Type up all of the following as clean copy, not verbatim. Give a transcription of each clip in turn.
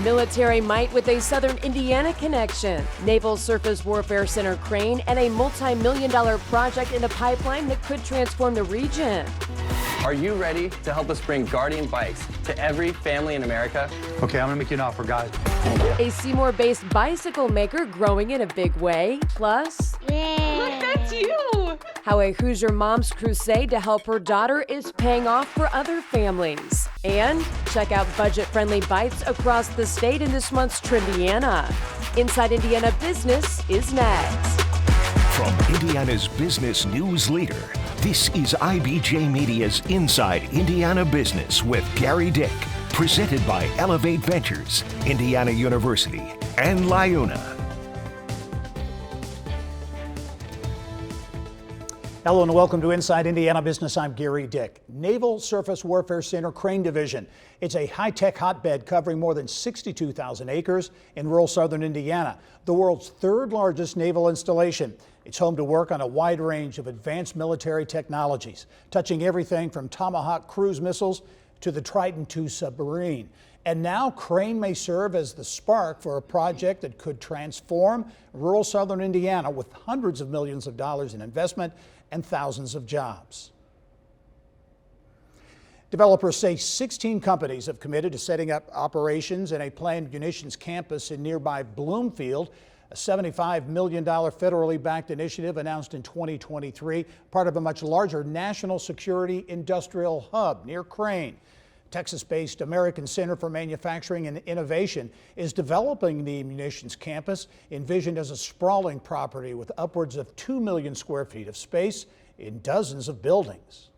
Military might with a southern Indiana connection. Naval Surface Warfare Center crane and a multi-million-dollar project in the pipeline that could transform the region. Are you ready to help us bring Guardian bikes to every family in America? Okay, I'm gonna make you an offer, guys. A Seymour-based bicycle maker growing in a big way. Plus, Look, that's you! how a Hoosier mom's crusade to help her daughter is paying off for other families. And check out budget-friendly bites across the state in this month's Trimbiana. Inside Indiana Business is next. From Indiana's business news leader, this is IBJ Media's Inside Indiana Business with Gary Dick, presented by Elevate Ventures, Indiana University, and Liuna. Hello and welcome to Inside Indiana Business. I'm Gary Dick. Naval Surface Warfare Center Crane Division. It's a high-tech hotbed covering more than 62,000 acres in rural southern Indiana, the world's third largest naval installation. It's home to work on a wide range of advanced military technologies, touching everything from Tomahawk cruise missiles to the Triton II submarine. And now Crane may serve as the spark for a project that could transform rural southern Indiana with hundreds of millions of dollars in investment and thousands of jobs. Developers say 16 companies have committed to setting up operations in a planned munitions campus in nearby Bloomfield, a $75 million federally backed initiative announced in 2023, part of a much larger national security industrial hub near Crane. Texas-based American Center for Manufacturing and Innovation is developing the munitions campus, envisioned as a sprawling property with upwards of 2 million square feet of space in dozens of buildings.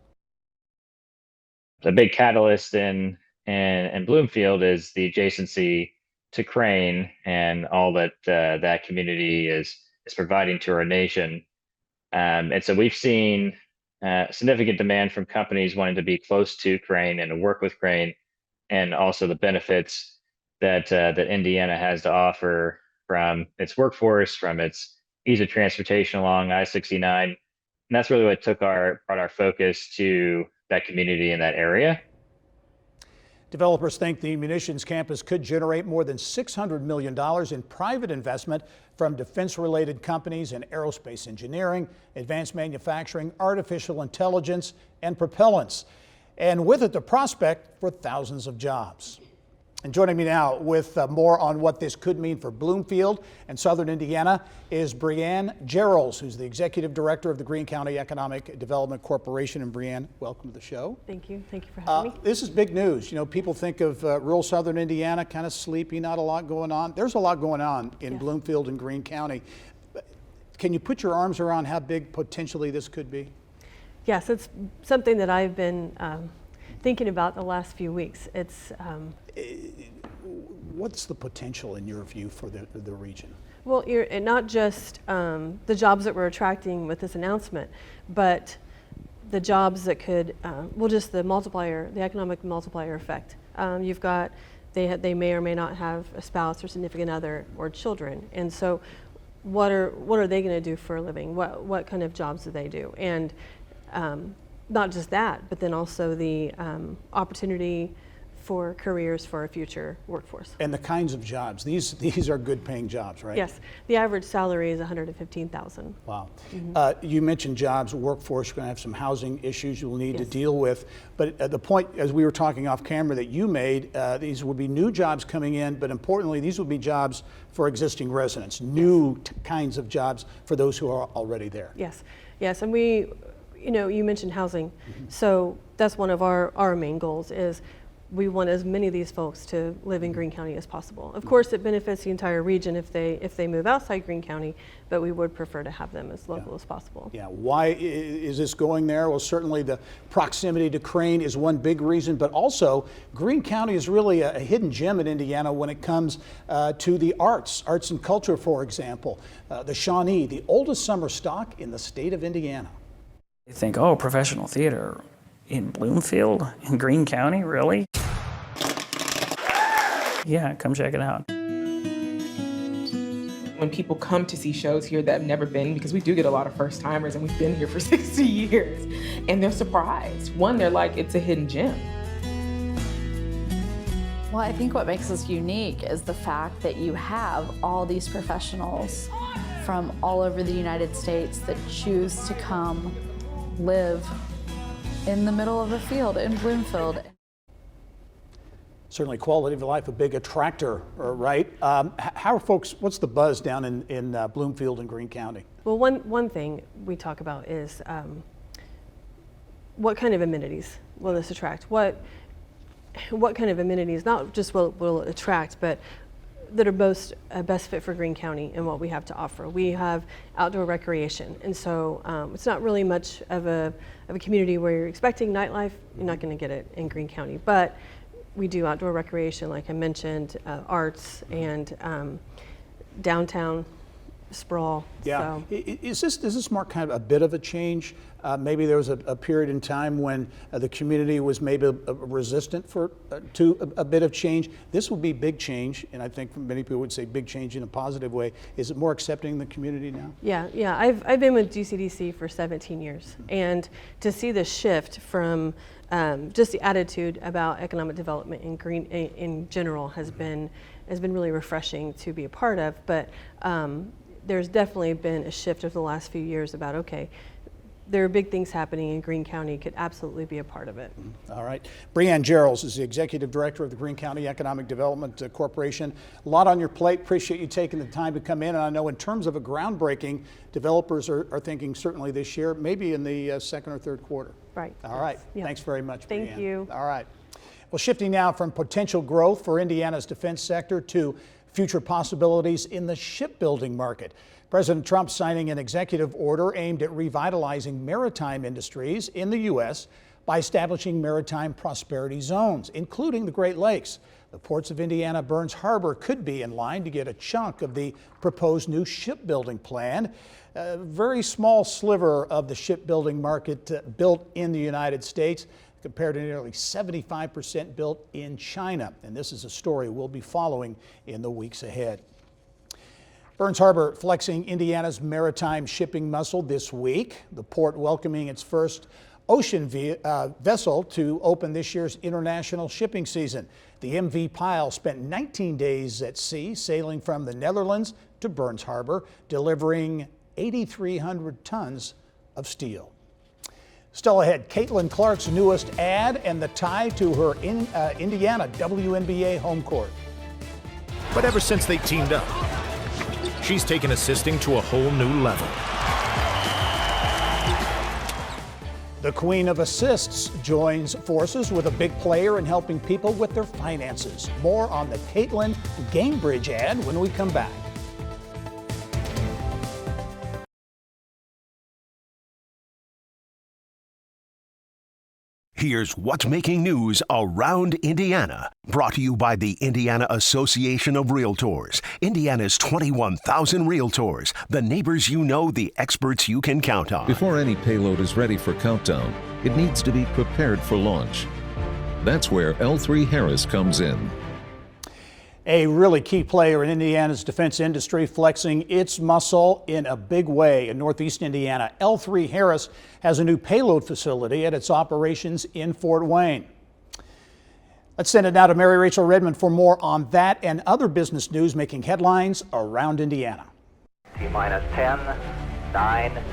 The big catalyst in Bloomfield is the adjacency to Crane and all that that community is providing to our nation. And so we've seen significant demand from companies wanting to be close to Crane and to work with Crane, and also the benefits that Indiana has to offer from its workforce, from its ease of transportation along I-69. And that's really what brought our focus to that community in that area. Developers think the munitions campus could generate more than $600 million in private investment from defense-related companies in aerospace engineering, advanced manufacturing, artificial intelligence, and propellants. And with it, the prospect for thousands of jobs. And joining me now with more on what this could mean for Bloomfield and southern Indiana is Brianne Gerals, who's the executive director of the Greene County Economic Development Corporation. And Brianne, welcome to the show. Thank you. Thank you for having me. This is big news. You know, people think of rural southern Indiana, kind of sleepy, not a lot going on. There's a lot going on in Bloomfield and Greene County. Can you put your arms around how big potentially this could be? Yes, it's something that I've been thinking about the last few weeks. It's what's the potential in your view for the region? well, and not just the jobs that we're attracting with this announcement, but the jobs that could, well, just the multiplier, the economic multiplier effect. You've got, they may or may not have a spouse or significant other or children, and so what are they going to do for a living? What kind of jobs do they do? And not just that, but then also the opportunity for careers for a future workforce. And the kinds of jobs, these are good paying jobs, right? Yes, the average salary is $115,000. Wow. Mm-hmm. You mentioned jobs, workforce, you're going to have some housing issues you'll need to deal with. But the point, as we were talking off camera, that you made, these will be new jobs coming in, but importantly, these will be jobs for existing residents, new kinds of jobs for those who are already there. Yes, yes, and we, you know, you mentioned housing. Mm-hmm. So that's one of our main goals is we want as many of these folks to live in Greene County as possible. Of course, it benefits the entire region if they move outside Greene County, but we would prefer to have them as local as possible. Yeah, why is this going there? Well, certainly the proximity to Crane is one big reason, but also Greene County is really a hidden gem in Indiana when it comes to the arts and culture, for example. The Shawnee, the oldest summer stock in the state of Indiana. You think, oh, professional theater in Bloomfield, in Greene County, really? Yeah, come check it out. When people come to see shows here that have never been, because we do get a lot of first timers and we've been here for 60 years, and they're surprised. One, they're like, it's a hidden gem. Well, I think what makes us unique is the fact that you have all these professionals from all over the United States that choose to come live in the middle of a field in Bloomfield. Certainly quality of life, a big attractor, right? How are folks, what's the buzz down in Bloomfield and Greene County? Well, one thing we talk about is what kind of amenities will this attract? What kind of amenities, not just will it attract, but that are best fit for Greene County and what we have to offer. We have outdoor recreation, and so it's not really much of a community where you're expecting nightlife. You're not going to get it in Greene County, but we do outdoor recreation, like I mentioned, arts, and downtown sprawl. Yeah. So. Does this mark kind of a bit of a change? Maybe there was a period in time when the community was maybe resistant to a bit of change. This will be big change, and I think many people would say big change in a positive way. Is it more accepting in the community now? Yeah. I've been with GCDC for 17 years, and to see the shift from just the attitude about economic development in general has been really refreshing to be a part of. But there's definitely been a shift over the last few years about, okay, there are big things happening in Greene County, could absolutely be a part of it. All right. Breanne Geralds is the Executive Director of the Greene County Economic Development Corporation. A lot on your plate. Appreciate you taking the time to come in. And I know in terms of a groundbreaking, developers are thinking certainly this year, maybe in the second or third quarter. Right. All right. Yeah. Thanks very much, Thank Breanne. you. All right. Well, shifting now from potential growth for Indiana's defense sector to future possibilities in the shipbuilding market. President Trump signing an executive order aimed at revitalizing maritime industries in the U.S. by establishing maritime prosperity zones, including the Great Lakes. The ports of Indiana Burns Harbor could be in line to get a chunk of the proposed new shipbuilding plan. A very small sliver of the shipbuilding market built in the United States, compared to nearly 75% built in China. And this is a story we'll be following in the weeks ahead. Burns Harbor flexing Indiana's maritime shipping muscle this week. The port welcoming its first ocean vessel to open this year's international shipping season. The MV Pyle spent 19 days at sea, sailing from the Netherlands to Burns Harbor, delivering 8,300 tons of steel. Still ahead, Caitlin Clark's newest ad and the tie to her Indiana WNBA home court. But ever since they teamed up, she's taken assisting to a whole new level. The Queen of Assists joins forces with a big player in helping people with their finances. More on the Caitlin Gamebridge ad when we come back. Here's what's making news around Indiana. Brought to you by the Indiana Association of Realtors. Indiana's 21,000 realtors. The neighbors you know, the experts you can count on. Before any payload is ready for countdown, it needs to be prepared for launch. That's where L3 Harris comes in. A really key player in Indiana's defense industry, flexing its muscle in a big way in Northeast Indiana. L3 Harris has a new payload facility at its operations in Fort Wayne. Let's send it now to Mary Rachel Redmond for more on that and other business news making headlines around Indiana. T-minus 10, 9,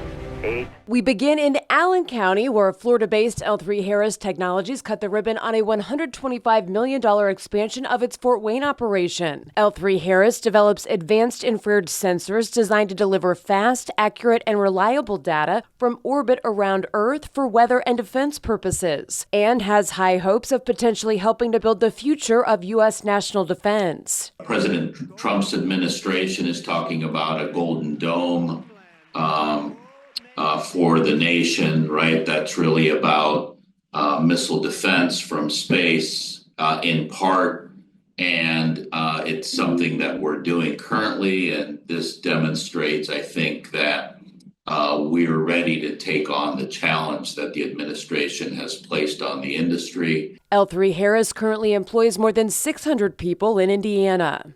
8. We begin in Allen County, where Florida-based L3 Harris Technologies cut the ribbon on a $125 million expansion of its Fort Wayne operation. L3 Harris develops advanced infrared sensors designed to deliver fast, accurate, and reliable data from orbit around Earth for weather and defense purposes, and has high hopes of potentially helping to build the future of U.S. national defense. President Trump's administration is talking about a golden dome for the nation, right? That's really about missile defense from space in part. And it's something that we're doing currently. And this demonstrates, I think, that we're ready to take on the challenge that the administration has placed on the industry. L3 Harris currently employs more than 600 people in Indiana.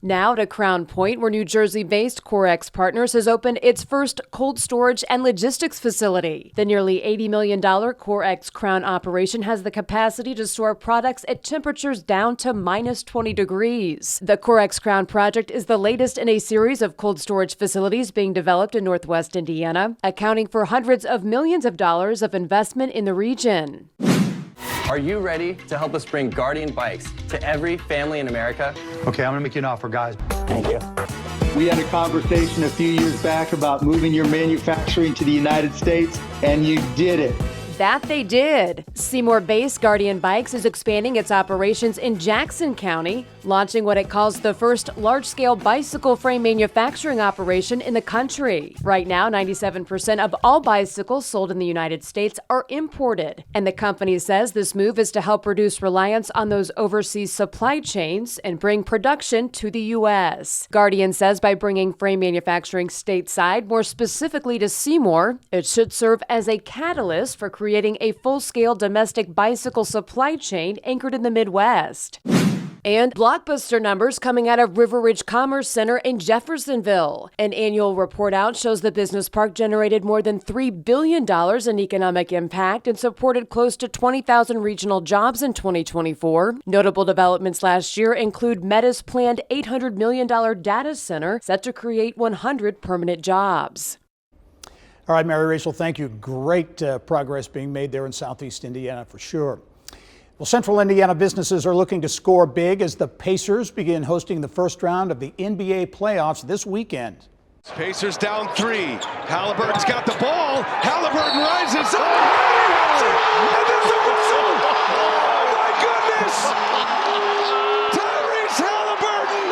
Now to Crown Point, where New Jersey-based CoreX Partners has opened its first cold storage and logistics facility. The nearly $80 million CoreX Crown operation has the capacity to store products at temperatures down to minus 20 degrees. The CoreX Crown project is the latest in a series of cold storage facilities being developed in Northwest Indiana, accounting for hundreds of millions of dollars of investment in the region. Are you ready to help us bring Guardian bikes to every family in America? Okay, I'm gonna make you an offer, guys. Thank you. We had a conversation a few years back about moving your manufacturing to the United States, and you did it. That they did. Seymour-based Guardian Bikes is expanding its operations in Jackson County, launching what it calls the first large-scale bicycle frame manufacturing operation in the country. Right now, 97% of all bicycles sold in the United States are imported, and the company says this move is to help reduce reliance on those overseas supply chains and bring production to the U.S. Guardian says by bringing frame manufacturing stateside, more specifically to Seymour, it should serve as a catalyst for creating a full-scale domestic bicycle supply chain anchored in the Midwest. And blockbuster numbers coming out of River Ridge Commerce Center in Jeffersonville. An annual report out shows the business park generated more than $3 billion in economic impact and supported close to 20,000 regional jobs in 2024. Notable developments last year include Meta's planned $800 million data center set to create 100 permanent jobs. All right, Mary Rachel, thank you. Great progress being made there in Southeast Indiana for sure. Well, Central Indiana businesses are looking to score big as the Pacers begin hosting the first round of the NBA playoffs this weekend. Pacers down 3. Halliburton's got the ball. Halliburton rises up. And there's a whistle. Oh, my goodness. Tyrese Halliburton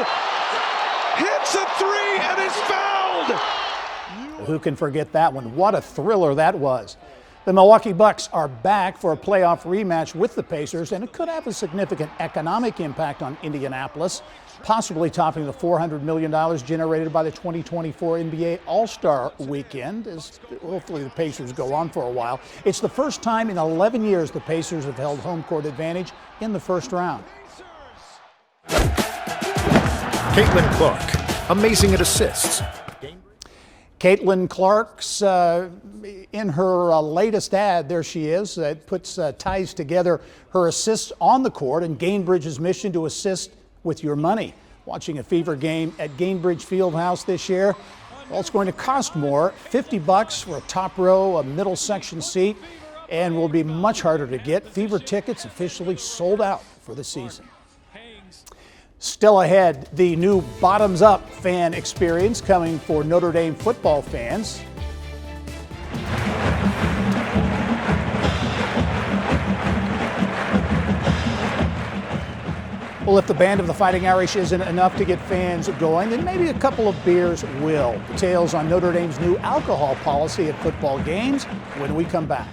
hits a 3 and is fouled. Who can forget that one? What a thriller that was. The Milwaukee Bucks are back for a playoff rematch with the Pacers, and it could have a significant economic impact on Indianapolis, possibly topping the $400 million generated by the 2024 NBA All-Star Weekend, as hopefully the Pacers go on for a while. It's the first time in 11 years the Pacers have held home court advantage in the first round. Caitlin Clark, amazing at assists. Caitlin Clark's in her latest ad, there she is. It ties together her assists on the court and Gainbridge's mission to assist with your money. Watching a Fever game at Gainbridge Fieldhouse this year, well, it's going to cost more, $50 for a top row, a middle section seat, and will be much harder to get. Fever tickets officially sold out for the season. Still ahead, the new Bottoms Up fan experience coming for Notre Dame football fans. Well, if the Band of the Fighting Irish isn't enough to get fans going, then maybe a couple of beers will. Details on Notre Dame's new alcohol policy at football games when we come back.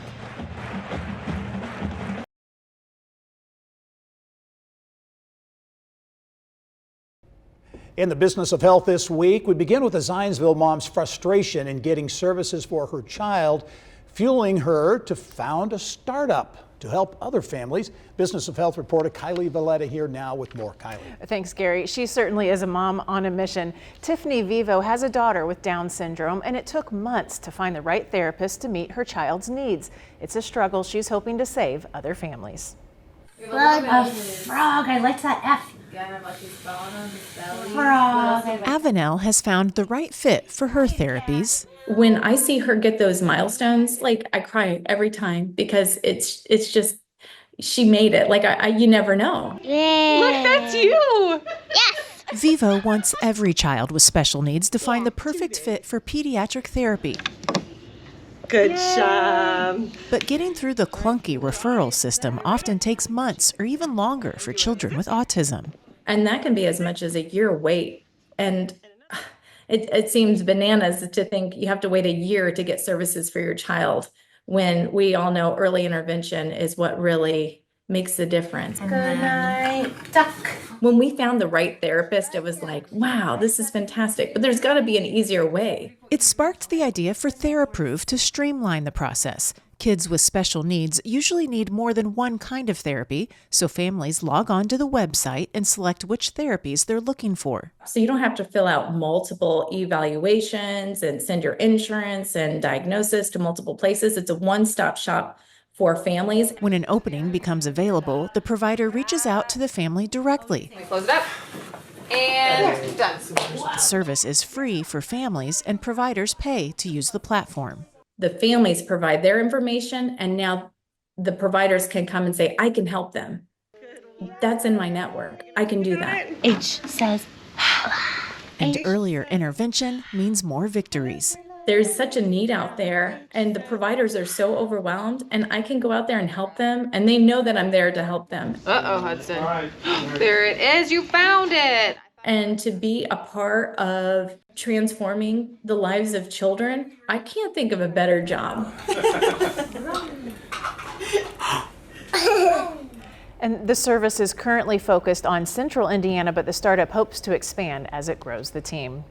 In the business of health this week, we begin with a Zionsville mom's frustration in getting services for her child, fueling her to found a startup to help other families. Business of Health reporter Kylie Valletta here now with more. Kylie. Thanks, Gary. She certainly is a mom on a mission. Tiffany Vivo has a daughter with Down syndrome, and it took months to find the right therapist to meet her child's needs. It's a struggle she's hoping to save other families. Frog, a frog. I like that F. Frog. Avenel has found the right fit for her therapies. When I see her get those milestones, like I cry every time because it's just, she made it. Like you never know. Yay. Look, that's you. Yes. Vivo wants every child with special needs to find the perfect fit for pediatric therapy. Good job. But getting through the clunky referral system often takes months or even longer for children with autism. And that can be as much as a year wait. And it seems bananas to think you have to wait a year to get services for your child when we all know early intervention is what really makes the difference. Good night, duck. When we found the right therapist, it was like, wow, this is fantastic. But there's got to be an easier way. It sparked the idea for TheraProve to streamline the process. Kids with special needs usually need more than one kind of therapy, so families log on to the website and select which therapies they're looking for. So you don't have to fill out multiple evaluations and send your insurance and diagnosis to multiple places. It's a one-stop shop for families. When an opening becomes available, the provider reaches out to the family directly. Close it up. And done. The service is free for families, and providers pay to use the platform. The families provide their information, and now the providers can come and say, I can help them. That's in my network. I can do that. H says, And earlier intervention means more victories. There's such a need out there, and the providers are so overwhelmed, and I can go out there and help them, and they know that I'm there to help them. Uh-oh, Hudson. There it is. You found it. And to be a part of transforming the lives of children, I can't think of a better job. And the service is currently focused on Central Indiana, but the startup hopes to expand as it grows the team.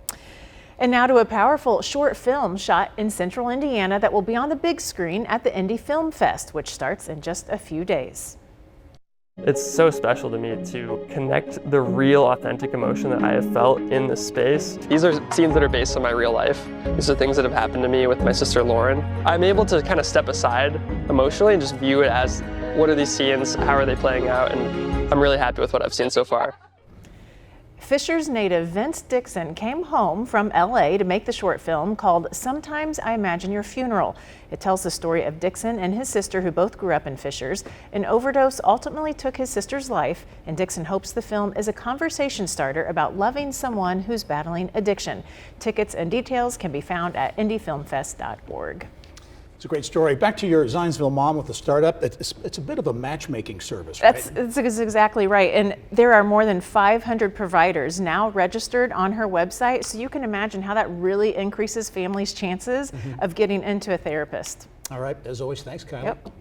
And now to a powerful short film shot in Central Indiana that will be on the big screen at the Indy Film Fest, which starts in just a few days. It's so special to me to connect the real, authentic emotion that I have felt in this space. These are scenes that are based on my real life. These are things that have happened to me with my sister Lauren. I'm able to kind of step aside emotionally and just view it as, what are these scenes, how are they playing out, and I'm really happy with what I've seen so far. Fishers native Vince Dixon came home from LA to make the short film called Sometimes I Imagine Your Funeral. It tells the story of Dixon and his sister, who both grew up in Fishers. An overdose ultimately took his sister's life, and Dixon hopes the film is a conversation starter about loving someone who's battling addiction. Tickets and details can be found at indyfilmfest.org. It's a great story. Back to your Zionsville mom with the startup. It's a bit of a matchmaking service, right? That's exactly right. And there are more than 500 providers now registered on her website. So you can imagine how that really increases families' chances of getting into a therapist. All right. As always, thanks, Kylie. Yep.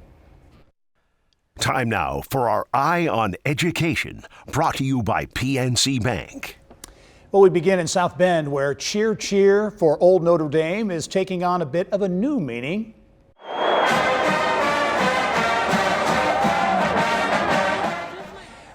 Time now for our Eye on Education, brought to you by PNC Bank. Well, we begin in South Bend, where Cheer Cheer for Old Notre Dame is taking on a bit of a new meaning.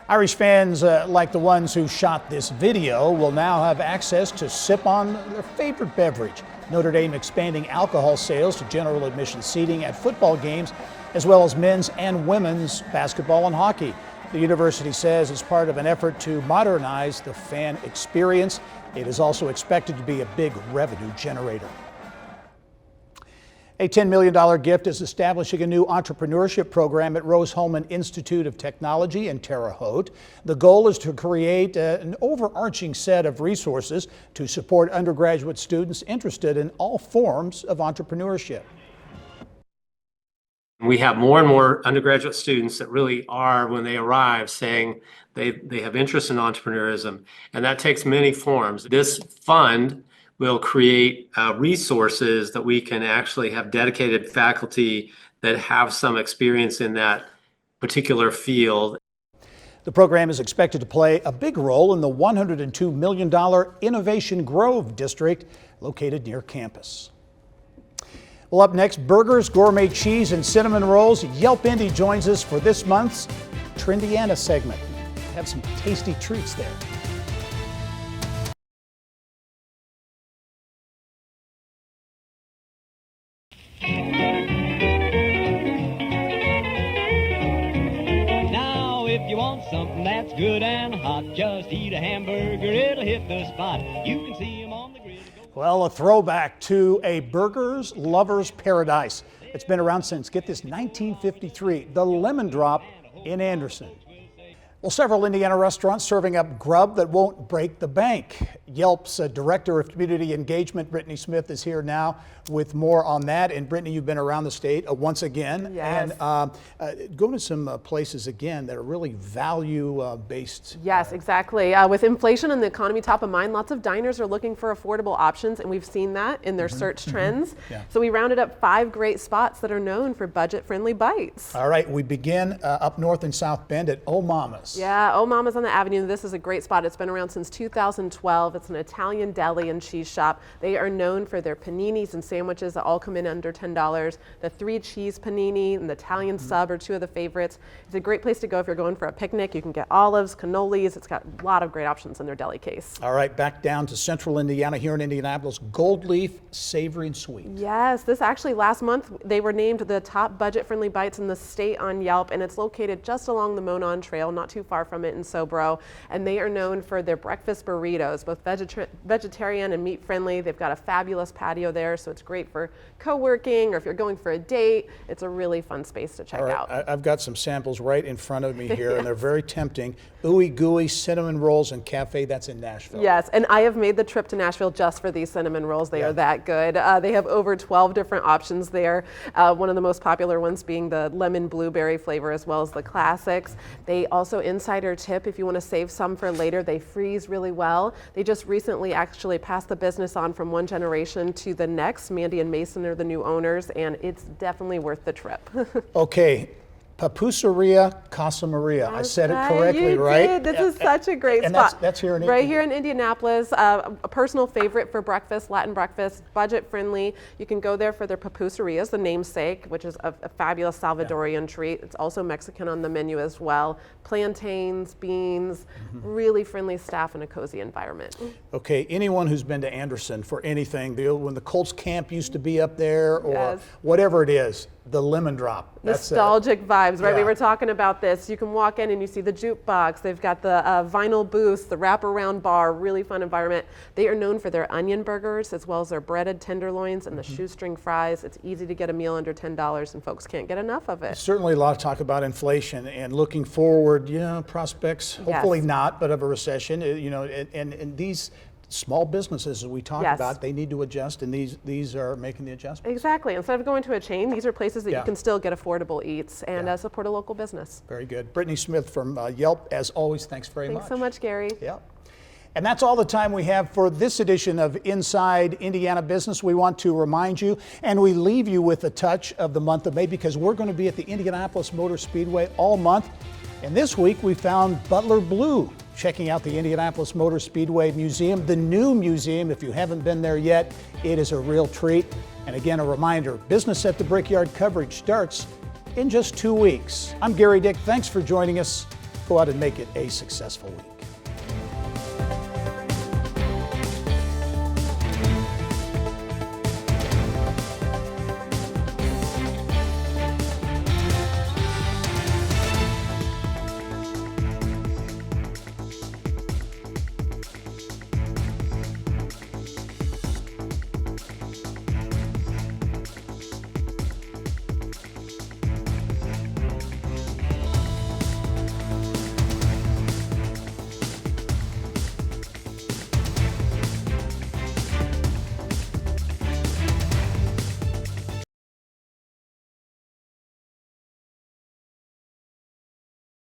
Irish fans like the ones who shot this video will now have access to sip on their favorite beverage. Notre Dame expanding alcohol sales to general admission seating at football games, as well as men's and women's basketball and hockey. The university says it's part of an effort to modernize the fan experience. It is also expected to be a big revenue generator. A $10 million gift is establishing a new entrepreneurship program at Rose-Hulman Institute of Technology in Terre Haute. The goal is to create an overarching set of resources to support undergraduate students interested in all forms of entrepreneurship. We have more and more undergraduate students that really are, when they arrive, saying they have interest in entrepreneurism, and that takes many forms. This fund will create resources that we can actually have dedicated faculty that have some experience in that particular field. The program is expected to play a big role in the $102 million Innovation Grove district located near campus. Well, up next, burgers, gourmet cheese, and cinnamon rolls. Yelp Indy joins us for this month's Trendiana segment. Have some tasty treats there. Now, if you want something that's good and hot, just eat a hamburger, it'll hit the spot. You can see them on the grill. Well, a throwback to a burgers lover's paradise. It's been around since, get this, 1953, the Lemon Drop in Anderson. Well, several Indiana restaurants serving up grub that won't break the bank. Yelp's Director of Community Engagement, Brittany Smith, is here now with more on that. And Brittany, you've been around the state once again. Yes. And going to some places again that are really value-based. Yes, exactly. With inflation and the economy top of mind, lots of diners are looking for affordable options, and we've seen that in their search trends. Yeah. So we rounded up 5 great spots that are known for budget-friendly bites. All right, we begin up north in South Bend at Oh Mama's. Mama's. Yeah, Oh Mama's on the Avenue. This is a great spot. It's been around since 2012. It's an Italian deli and cheese shop. They are known for their paninis and sandwiches that all come in under $10. The 3 cheese panini and the Italian sub are 2 of the favorites. It's a great place to go if you're going for a picnic. You can get olives, cannolis. It's got a lot of great options in their deli case. All right, back down to central Indiana here in Indianapolis, Gold Leaf Savory and Sweet. Yes, this actually last month they were named the top budget-friendly bites in the state on Yelp, and it's located just along the Monon Trail, not too far from it in Sobro. And they are known for their breakfast burritos, both vegetarian and meat-friendly. They've got a fabulous patio there, so it's great for co-working or if you're going for a date. It's a really fun space to check out. I've got some samples right in front of me here, and they're very tempting. Ooey Gooey Cinnamon Rolls and Cafe, that's in Nashville. Yes, and I have made the trip to Nashville just for these cinnamon rolls. They are that good. They have over 12 different options there. One of the most popular ones being the lemon blueberry flavor, as well as the classics. They also, insider tip, if you want to save some for later, they freeze really well. They just recently actually passed the business on from one generation to the next. Mandy and Mason are the new owners, and it's definitely worth the trip. Okay. Papusaria Casa Maria. I said it correctly, right? This is such a great spot. That's here in right here in Indianapolis. A personal favorite for breakfast, Latin breakfast, budget friendly. You can go there for their pupusarias, the namesake, which is a fabulous Salvadorian treat. It's also Mexican on the menu as well. Plantains, beans, really friendly staff and a cozy environment. Okay, anyone who's been to Anderson for anything, when the Colts camp used to be up there, or whatever it is, the lemon drop. Nostalgic vibes, right? We were talking about this. You can walk in and you see the jukebox. They've got the vinyl booths, the wraparound bar, really fun environment. They are known for their onion burgers as well as their breaded tenderloins and the shoestring fries. It's easy to get a meal under $10 and folks can't get enough of it. Certainly a lot of talk about inflation and looking forward, prospects, hopefully not, but of a recession, and these small businesses, as we talk about, they need to adjust, and these are making the adjustment. Exactly. Instead of going to a chain, these are places that you can still get affordable eats and support a local business. Very good. Brittany Smith from Yelp, as always, thanks very much. Thanks so much, Gary. Yeah. And that's all the time we have for this edition of Inside Indiana Business. We want to remind you, and we leave you with a touch of the month of May, because we're going to be at the Indianapolis Motor Speedway all month. And this week we found Butler Blue checking out the Indianapolis Motor Speedway Museum, the new museum. If you haven't been there yet, it is a real treat. And again, a reminder, Business at the Brickyard coverage starts in just 2 weeks. I'm Gary Dick. Thanks for joining us. Go out and make it a successful week.